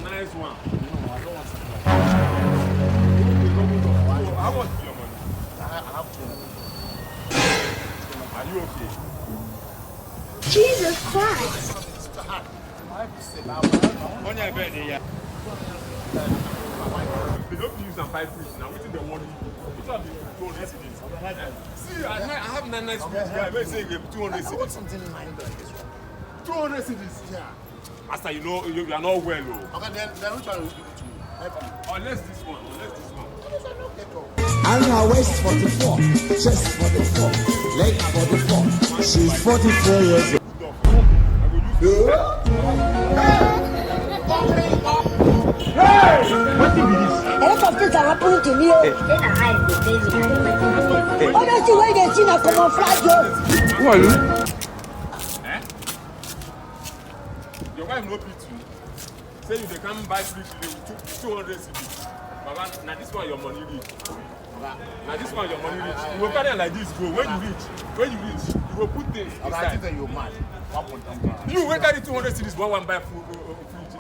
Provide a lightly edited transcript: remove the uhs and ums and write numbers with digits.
Nice one. How much is your money? I have 200. Are you okay? Jesus Christ. On your bed, yeah. They don't use them 5 weeks now. What's in the money? Which one is 200 cedis? See, I have nice weeks. I may say 200 cedis. I want something in mind. 200 cedis? Yeah. Master, you know, you are not well, though. Okay, then which one will give it to you? Help you. Unless this one. And her waist 44, chest 44, leg 44. She's 44 years old. A lot of things are happening to me. Then I hide the baby. Honestly, when they see a camouflage, who are you? Eh? Your wife no pity you. Say you they come buy free today with 200 cedis. Baba, now this one your money reach. Now this one your money reach. You go carry like this go. When you reach, you go put things inside. I think that you're mad. You will carry 200 cedis one buy free.